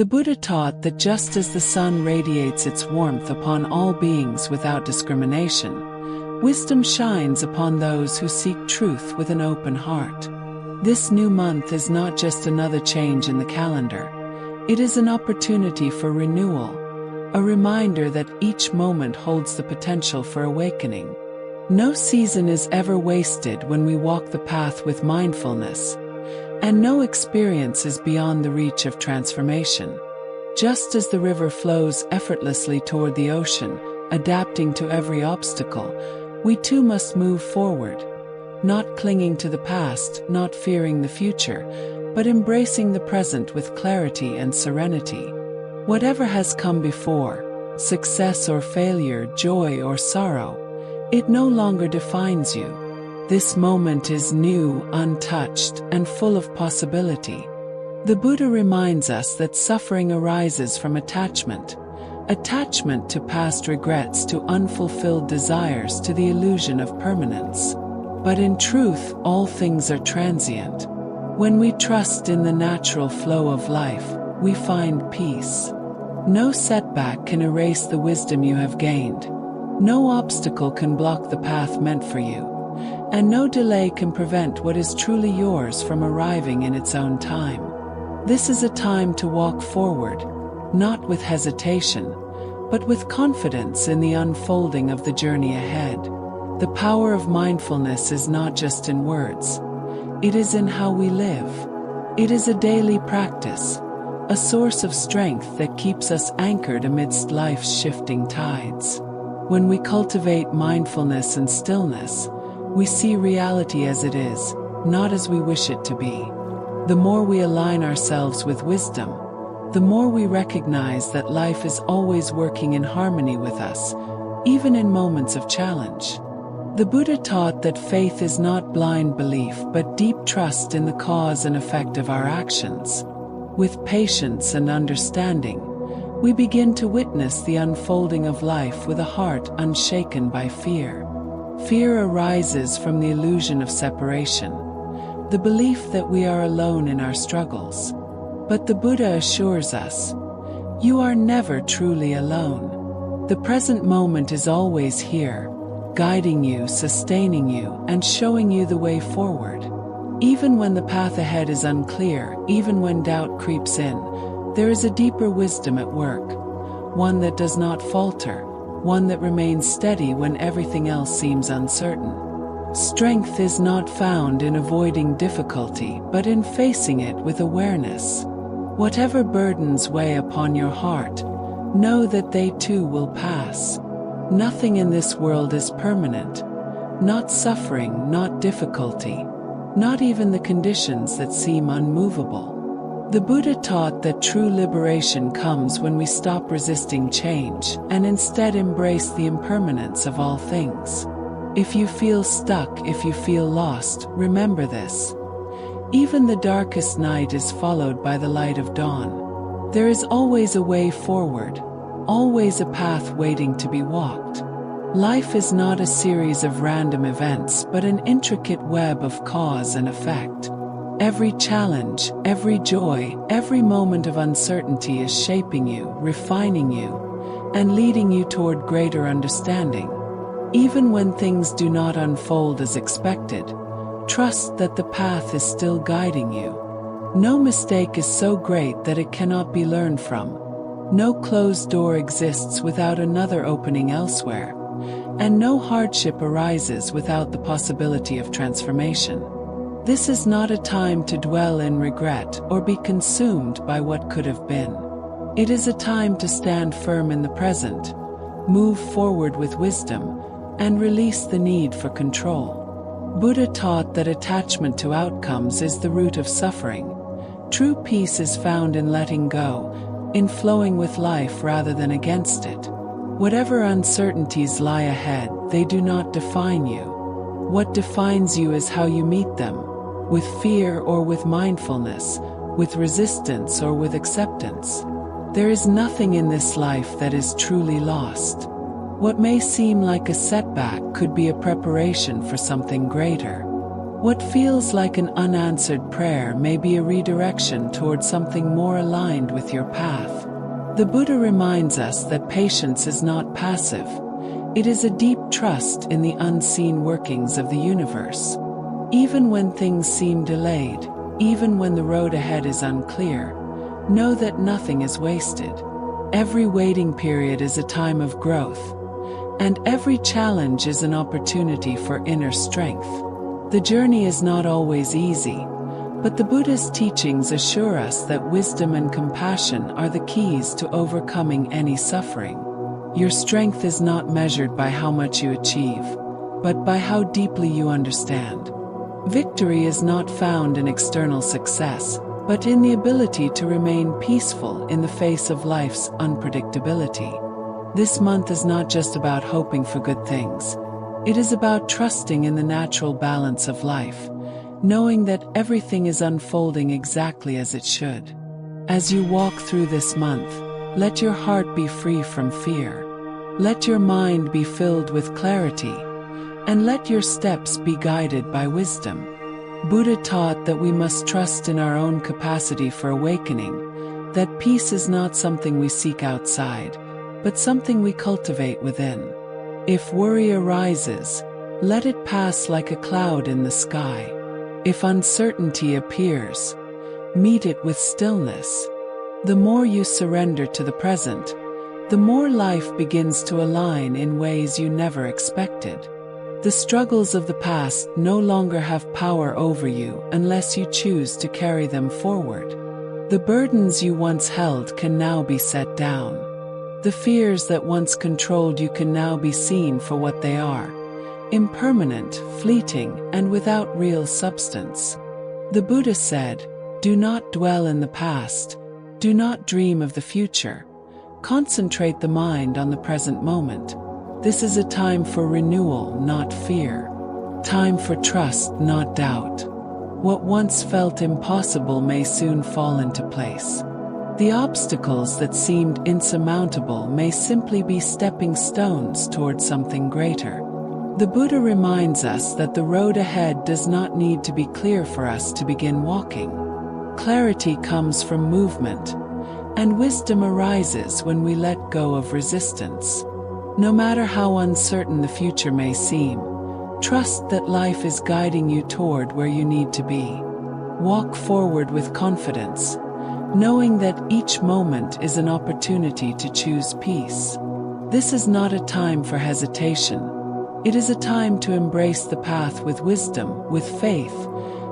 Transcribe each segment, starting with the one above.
The Buddha taught that just as the sun radiates its warmth upon all beings without discrimination, wisdom shines upon those who seek truth with an open heart. This new month is not just another change in the calendar. It is an opportunity for renewal, a reminder that each moment holds the potential for awakening. No season is ever wasted when we walk the path with mindfulness, and no experience is beyond the reach of transformation. Just as the river flows effortlessly toward the ocean, adapting to every obstacle, we too must move forward, not clinging to the past, not fearing the future, but embracing the present with clarity and serenity. Whatever has come before, success or failure, joy or sorrow, it no longer defines you. This moment is new, untouched, and full of possibility. The Buddha reminds us that suffering arises from attachment to past regrets, to unfulfilled desires, to the illusion of permanence. But in truth, all things are transient. When we trust in the natural flow of life, we find peace. No setback can erase the wisdom you have gained. No obstacle can block the path meant for you. And no delay can prevent what is truly yours from arriving in its own time. This is a time to walk forward, not with hesitation, but with confidence in the unfolding of the journey ahead. The power of mindfulness is not just in words. It is in how we live. It is a daily practice, a source of strength that keeps us anchored amidst life's shifting tides. When we cultivate mindfulness and stillness, we see reality as it is, not as we wish it to be. The more we align ourselves with wisdom, the more we recognize that life is always working in harmony with us, even in moments of challenge. The Buddha taught that faith is not blind belief but deep trust in the cause and effect of our actions. With patience and understanding, we begin to witness the unfolding of life with a heart unshaken by fear. Fear arises from the illusion of separation, the belief that we are alone in our struggles. But the Buddha assures us, you are never truly alone. The present moment is always here, guiding you, sustaining you, and showing you the way forward. Even when the path ahead is unclear, even when doubt creeps in, there is a deeper wisdom at work, one that does not falter, one that remains steady when everything else seems uncertain. Strength is not found in avoiding difficulty, but in facing it with awareness. Whatever burdens weigh upon your heart, know that they too will pass. Nothing in this world is permanent, not suffering, not difficulty, not even the conditions that seem unmovable. The Buddha taught that true liberation comes when we stop resisting change and instead embrace the impermanence of all things. If you feel stuck, if you feel lost, remember this. Even the darkest night is followed by the light of dawn. There is always a way forward, always a path waiting to be walked. Life is not a series of random events, but an intricate web of cause and effect. Every challenge, every joy, every moment of uncertainty is shaping you, refining you, and leading you toward greater understanding. Even when things do not unfold as expected, trust that the path is still guiding you. No mistake is so great that it cannot be learned from. No closed door exists without another opening elsewhere, and no hardship arises without the possibility of transformation. This is not a time to dwell in regret or be consumed by what could have been. It is a time to stand firm in the present, move forward with wisdom, and release the need for control. Buddha taught that attachment to outcomes is the root of suffering. True peace is found in letting go, in flowing with life rather than against it. Whatever uncertainties lie ahead, they do not define you. What defines you is how you meet them, with fear or with mindfulness, with resistance or with acceptance. There is nothing in this life that is truly lost. What may seem like a setback could be a preparation for something greater. What feels like an unanswered prayer may be a redirection toward something more aligned with your path. The Buddha reminds us that patience is not passive. It is a deep trust in the unseen workings of the universe. Even when things seem delayed, even when the road ahead is unclear, know that nothing is wasted. Every waiting period is a time of growth, and every challenge is an opportunity for inner strength. The journey is not always easy, but the Buddhist teachings assure us that wisdom and compassion are the keys to overcoming any suffering. Your strength is not measured by how much you achieve, but by how deeply you understand. Victory is not found in external success, but in the ability to remain peaceful in the face of life's unpredictability. This month is not just about hoping for good things. It is about trusting in the natural balance of life, knowing that everything is unfolding exactly as it should. As you walk through this month, let your heart be free from fear. Let your mind be filled with clarity, and let your steps be guided by wisdom. Buddha taught that we must trust in our own capacity for awakening, that peace is not something we seek outside, but something we cultivate within. If worry arises, let it pass like a cloud in the sky. If uncertainty appears, meet it with stillness. The more you surrender to the present, the more life begins to align in ways you never expected. The struggles of the past no longer have power over you unless you choose to carry them forward. The burdens you once held can now be set down. The fears that once controlled you can now be seen for what they are: impermanent, fleeting, and without real substance. The Buddha said, "Do not dwell in the past. Do not dream of the future. Concentrate the mind on the present moment. This is a time for renewal, not fear. Time for trust, not doubt. What once felt impossible may soon fall into place. The obstacles that seemed insurmountable may simply be stepping stones towards something greater." The Buddha reminds us that the road ahead does not need to be clear for us to begin walking. Clarity comes from movement, and wisdom arises when we let go of resistance. No matter how uncertain the future may seem, trust that life is guiding you toward where you need to be. Walk forward with confidence, knowing that each moment is an opportunity to choose peace. This is not a time for hesitation. It is a time to embrace the path with wisdom, with faith,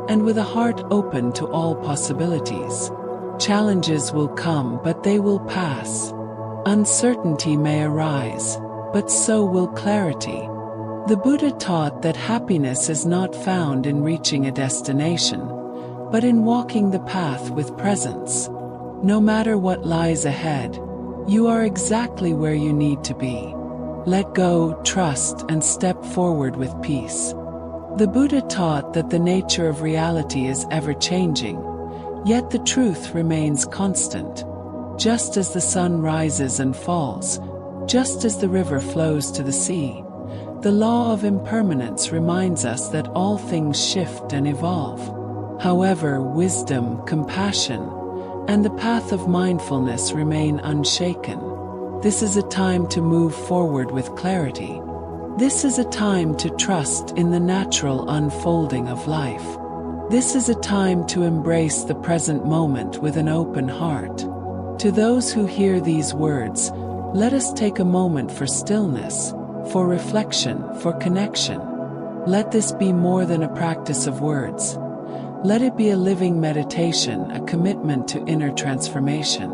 and with a heart open to all possibilities. Challenges will come, but they will pass. Uncertainty may arise, but so will clarity. The Buddha taught that happiness is not found in reaching a destination, but in walking the path with presence. No matter what lies ahead, you are exactly where you need to be. Let go, trust, and step forward with peace. The Buddha taught that the nature of reality is ever-changing, yet the truth remains constant. Just as the sun rises and falls, just as the river flows to the sea, the law of impermanence reminds us that all things shift and evolve. However, wisdom, compassion, and the path of mindfulness remain unshaken. This is a time to move forward with clarity. This is a time to trust in the natural unfolding of life. This is a time to embrace the present moment with an open heart. To those who hear these words, let us take a moment for stillness, for reflection, for connection. Let this be more than a practice of words. Let it be a living meditation, a commitment to inner transformation.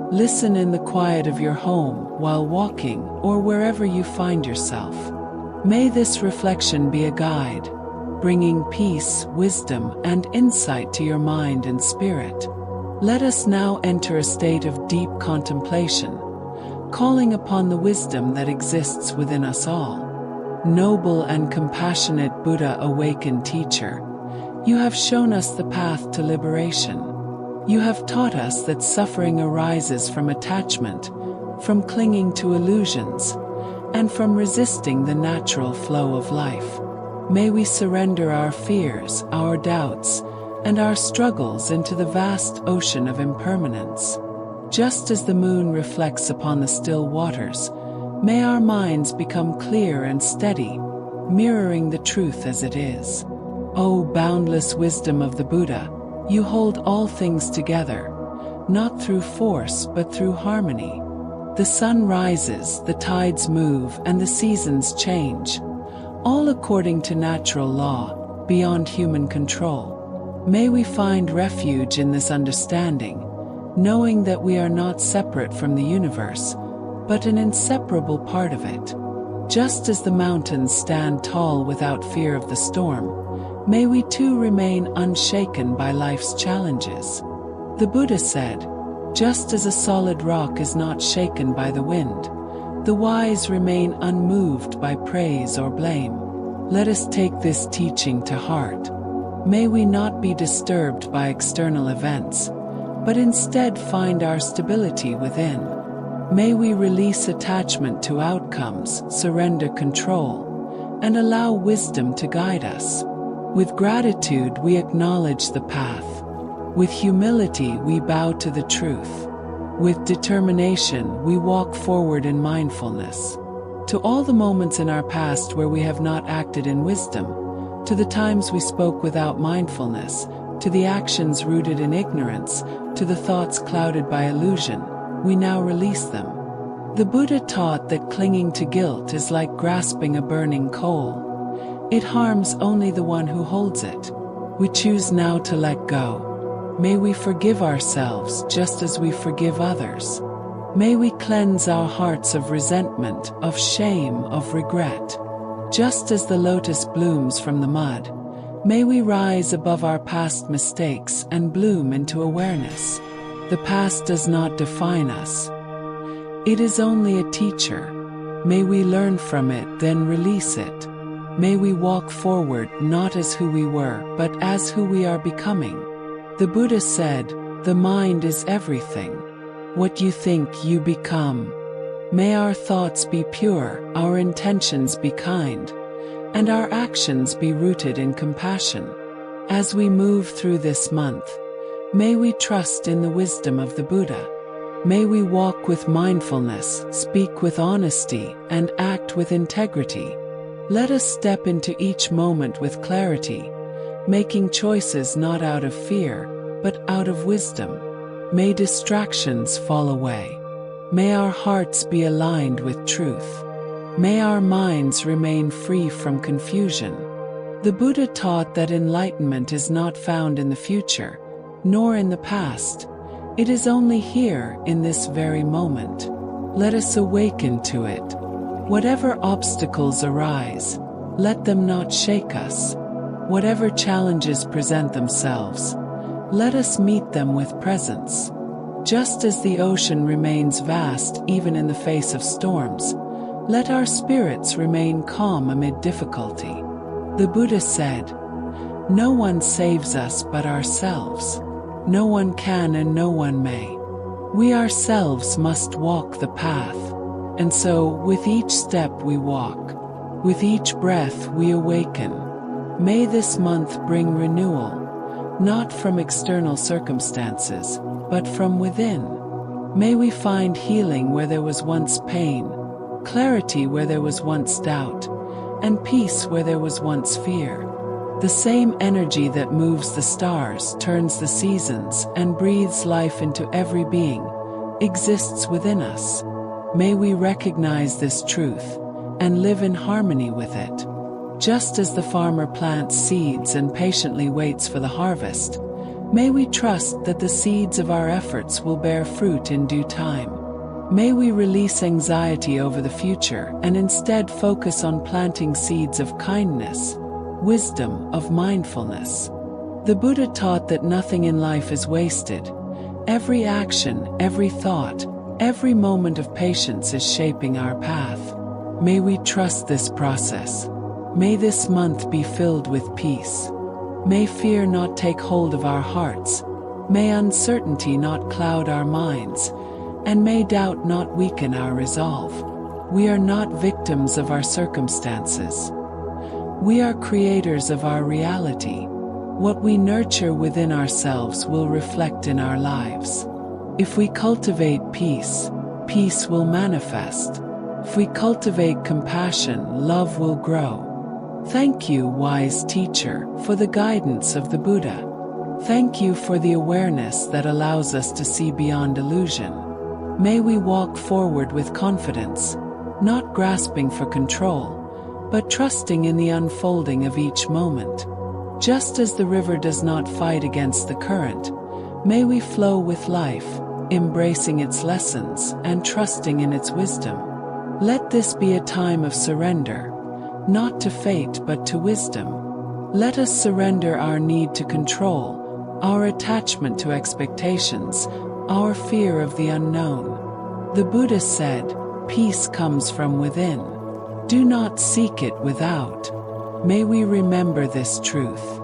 Listen in the quiet of your home, while walking, or wherever you find yourself. May this reflection be a guide, bringing peace, wisdom, and insight to your mind and spirit. Let us now enter a state of deep contemplation, calling upon the wisdom that exists within us all. Noble and compassionate Buddha, awakened teacher, you have shown us the path to liberation. You have taught us that suffering arises from attachment, from clinging to illusions, and from resisting the natural flow of life. May we surrender our fears, our doubts, and our struggles into the vast ocean of impermanence. Just as the moon reflects upon the still waters, may our minds become clear and steady, mirroring the truth as it is. O boundless wisdom of the Buddha, you hold all things together, not through force but through harmony. The sun rises, the tides move, and the seasons change, all according to natural law, beyond human control. May we find refuge in this understanding, knowing that we are not separate from the universe, but an inseparable part of it. Just as the mountains stand tall without fear of the storm, may we too remain unshaken by life's challenges. The Buddha said, "Just as a solid rock is not shaken by the wind, the wise remain unmoved by praise or blame." Let us take this teaching to heart. May we not be disturbed by external events, but instead find our stability within. May we release attachment to outcomes, surrender control, and allow wisdom to guide us. With gratitude we acknowledge the path. With humility we bow to the truth. With determination we walk forward in mindfulness. To all the moments in our past where we have not acted in wisdom, to the times we spoke without mindfulness, to the actions rooted in ignorance, to the thoughts clouded by illusion, we now release them. The Buddha taught that clinging to guilt is like grasping a burning coal. It harms only the one who holds it. We choose now to let go. May we forgive ourselves just as we forgive others. May we cleanse our hearts of resentment, of shame, of regret. Just as the lotus blooms from the mud, may we rise above our past mistakes and bloom into awareness. The past does not define us. It is only a teacher. May we learn from it, then release it. May we walk forward not as who we were, but as who we are becoming. The Buddha said, "The mind is everything. What you think, you become." May our thoughts be pure, our intentions be kind, and our actions be rooted in compassion. As we move through this month, may we trust in the wisdom of the Buddha. May we walk with mindfulness, speak with honesty, and act with integrity. Let us step into each moment with clarity, making choices not out of fear, but out of wisdom. May distractions fall away. May our hearts be aligned with truth. May our minds remain free from confusion. The Buddha taught that enlightenment is not found in the future, nor in the past. It is only here, in this very moment. Let us awaken to it. Whatever obstacles arise, let them not shake us. Whatever challenges present themselves, let us meet them with presence. Just as the ocean remains vast even in the face of storms, let our spirits remain calm amid difficulty. The Buddha said, "No one saves us but ourselves. No one can and no one may. We ourselves must walk the path." And so, with each step we walk, with each breath we awaken. May this month bring renewal, not from external circumstances, but from within. May we find healing where there was once pain, clarity where there was once doubt, and peace where there was once fear. The same energy that moves the stars, turns the seasons, and breathes life into every being, exists within us. May we recognize this truth and live in harmony with it. Just as the farmer plants seeds and patiently waits for the harvest, may we trust that the seeds of our efforts will bear fruit in due time. May we release anxiety over the future and instead focus on planting seeds of kindness, wisdom, of mindfulness. The Buddha taught that nothing in life is wasted. Every action, every thought, every moment of patience is shaping our path. May we trust this process. May this month be filled with peace. May fear not take hold of our hearts. May uncertainty not cloud our minds. And may doubt not weaken our resolve. We are not victims of our circumstances. We are creators of our reality. What we nurture within ourselves will reflect in our lives. If we cultivate peace, peace will manifest. If we cultivate compassion, love will grow. Thank you, wise teacher, for the guidance of the Buddha. Thank you for the awareness that allows us to see beyond illusion. May we walk forward with confidence, not grasping for control, but trusting in the unfolding of each moment. Just as the river does not fight against the current, may we flow with life, embracing its lessons and trusting in its wisdom. Let this be a time of surrender, not to fate but to wisdom. Let us surrender our need to control, our attachment to expectations, our fear of the unknown. The Buddha said, "Peace comes from within. Do not seek it without." May we remember this truth.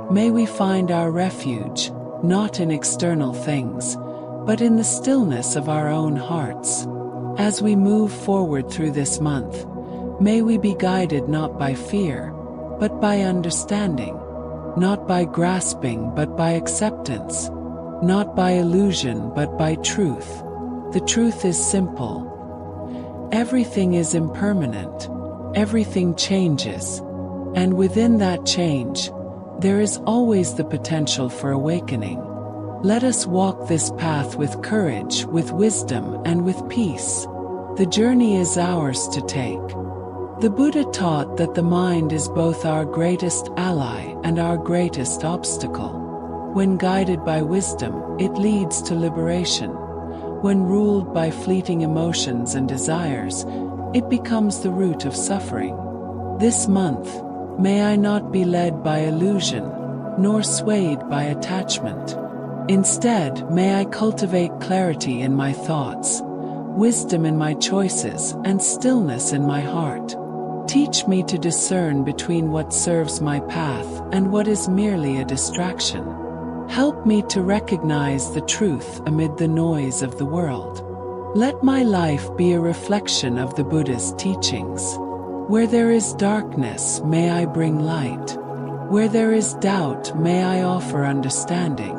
May we find our refuge, not in external things, but in the stillness of our own hearts. As we move forward through this month, may we be guided not by fear, but by understanding, not by grasping but by acceptance, not by illusion but by truth. The truth is simple. Everything is impermanent, everything changes, and within that change, there is always the potential for awakening. Let us walk this path with courage, with wisdom, and with peace. The journey is ours to take. The Buddha taught that the mind is both our greatest ally and our greatest obstacle. When guided by wisdom, it leads to liberation. When ruled by fleeting emotions and desires, it becomes the root of suffering. This month, may I not be led by illusion, nor swayed by attachment. Instead, may I cultivate clarity in my thoughts, wisdom in my choices, and stillness in my heart. Teach me to discern between what serves my path and what is merely a distraction. Help me to recognize the truth amid the noise of the world. Let my life be a reflection of the Buddhist teachings. Where there is darkness, may I bring light. Where there is doubt, may I offer understanding.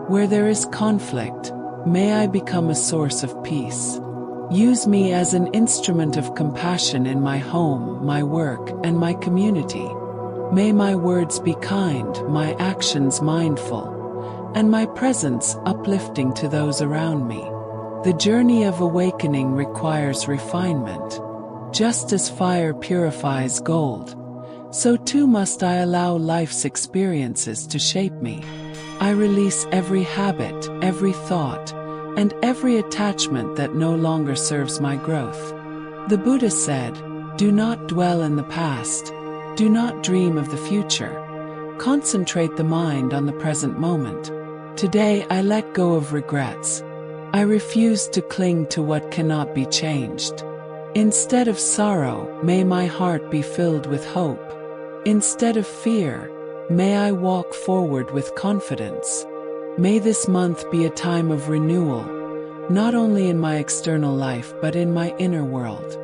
Where there is conflict, may I become a source of peace. Use me as an instrument of compassion in my home, my work, and my community. May my words be kind, my actions mindful, and my presence uplifting to those around me. The journey of awakening requires refinement. Just as fire purifies gold, so too must I allow life's experiences to shape me. I release every habit, every thought, and every attachment that no longer serves my growth. The Buddha said, "Do not dwell in the past. Do not dream of the future. Concentrate the mind on the present moment." Today I let go of regrets. I refuse to cling to what cannot be changed. Instead of sorrow, may my heart be filled with hope. Instead of fear, may I walk forward with confidence. May this month be a time of renewal, not only in my external life but in my inner world.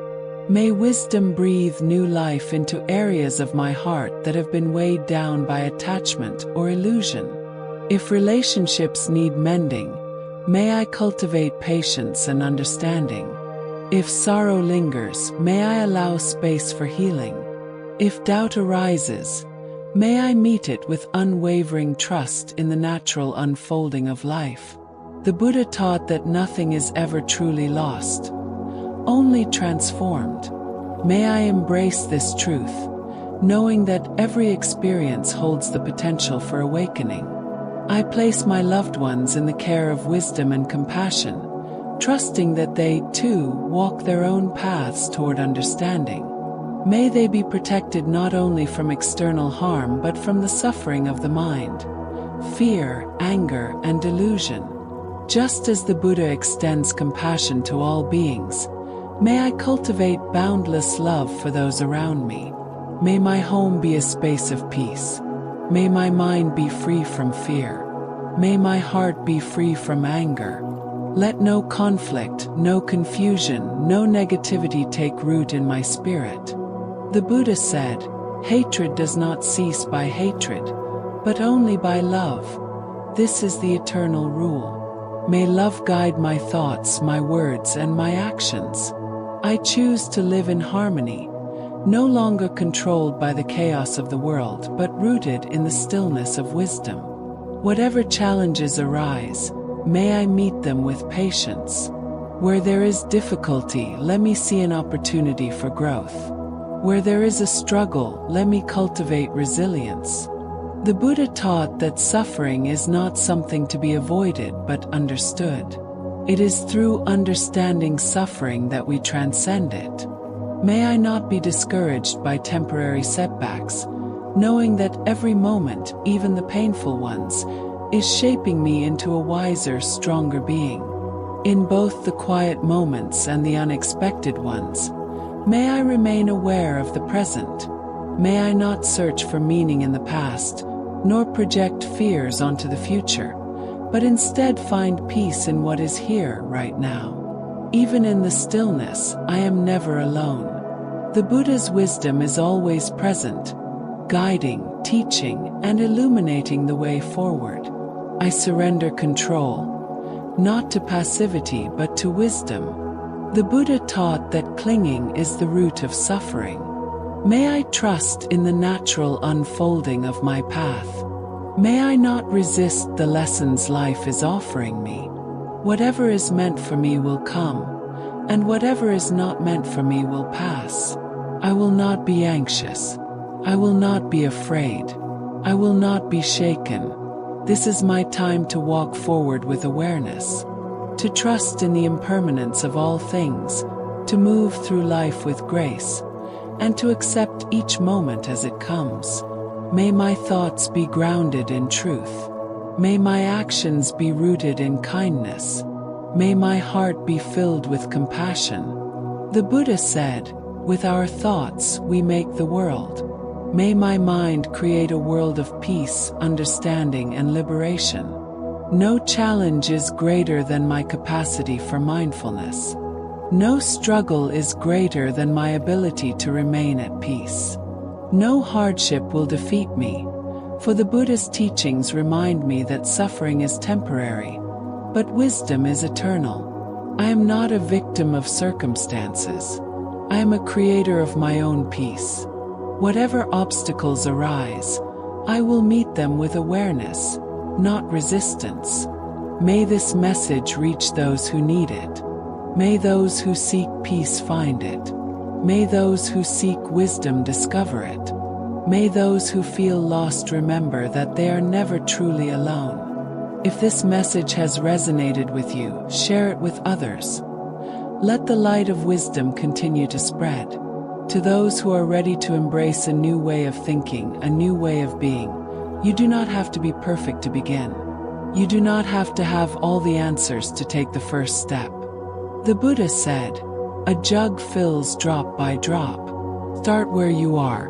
May wisdom breathe new life into areas of my heart that have been weighed down by attachment or illusion. If relationships need mending, may I cultivate patience and understanding. If sorrow lingers, may I allow space for healing. If doubt arises, may I meet it with unwavering trust in the natural unfolding of life. The Buddha taught that nothing is ever truly lost, only transformed. May I embrace this truth, knowing that every experience holds the potential for awakening. I place my loved ones in the care of wisdom and compassion, trusting that they, too, walk their own paths toward understanding. May they be protected not only from external harm but from the suffering of the mind, fear, anger, and delusion. Just as the Buddha extends compassion to all beings, may I cultivate boundless love for those around me. May my home be a space of peace. May my mind be free from fear. May my heart be free from anger. Let no conflict, no confusion, no negativity take root in my spirit. The Buddha said, Hatred does not cease by hatred, but only by love. This is the eternal rule. May love guide my thoughts, my words, and my actions. I choose to live in harmony, no longer controlled by the chaos of the world, but rooted in the stillness of wisdom. Whatever challenges arise, may I meet them with patience. Where there is difficulty, let me see an opportunity for growth. Where there is a struggle, let me cultivate resilience. The Buddha taught that suffering is not something to be avoided but understood. It is through understanding suffering that we transcend it. May I not be discouraged by temporary setbacks, knowing that every moment, even the painful ones, is shaping me into a wiser, stronger being. In both the quiet moments and the unexpected ones, may I remain aware of the present. May I not search for meaning in the past, nor project fears onto the future, but instead find peace in what is here, right now. Even in the stillness, I am never alone. The Buddha's wisdom is always present, guiding, teaching, and illuminating the way forward. I surrender control, not to passivity but to wisdom. The Buddha taught that clinging is the root of suffering. May I trust in the natural unfolding of my path. May I not resist the lessons life is offering me. Whatever is meant for me will come, and whatever is not meant for me will pass. I will not be anxious. I will not be afraid. I will not be shaken. This is my time to walk forward with awareness, to trust in the impermanence of all things, to move through life with grace, and to accept each moment as it comes. May my thoughts be grounded in truth. May my actions be rooted in kindness. May my heart be filled with compassion. The Buddha said, "With our thoughts we make the world." May my mind create a world of peace, understanding, and liberation. No challenge is greater than my capacity for mindfulness. No struggle is greater than my ability to remain at peace. No hardship will defeat me, for the Buddhist teachings remind me that suffering is temporary, but wisdom is eternal. I am not a victim of circumstances. I am a creator of my own peace. Whatever obstacles arise, I will meet them with awareness, not resistance. May this message reach those who need it. May those who seek peace find it. May those who seek wisdom discover it. May those who feel lost remember that they are never truly alone. If this message has resonated with you, share it with others. Let the light of wisdom continue to spread. To those who are ready to embrace a new way of thinking, a new way of being, you do not have to be perfect to begin. You do not have to have all the answers to take the first step. The Buddha said, "A jug fills drop by drop." Start where you are.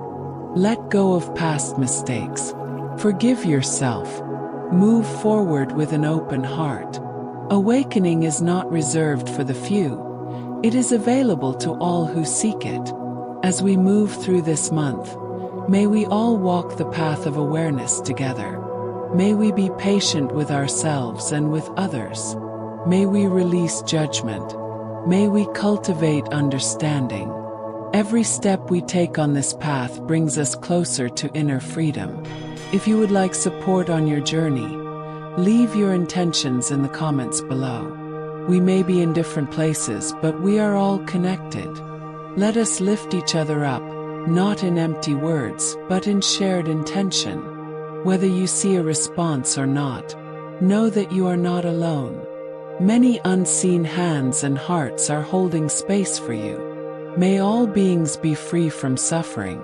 Let go of past mistakes. Forgive yourself. Move forward with an open heart. Awakening is not reserved for the few. It is available to all who seek it. As we move through this month, may we all walk the path of awareness together. May we be patient with ourselves and with others. May we release judgment. May we cultivate understanding. Every step we take on this path brings us closer to inner freedom. If you would like support on your journey, leave your intentions in the comments below. We may be in different places, but we are all connected. Let us lift each other up, not in empty words, but in shared intention. Whether you see a response or not, know that you are not alone. Many unseen hands and hearts are holding space for you. May all beings be free from suffering.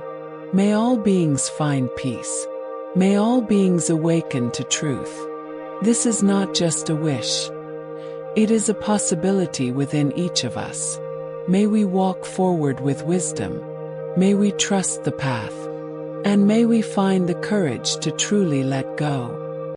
May all beings find peace. May all beings awaken to truth. This is not just a wish. It is a possibility within each of us. May we walk forward with wisdom. May we trust the path. And may we find the courage to truly let go.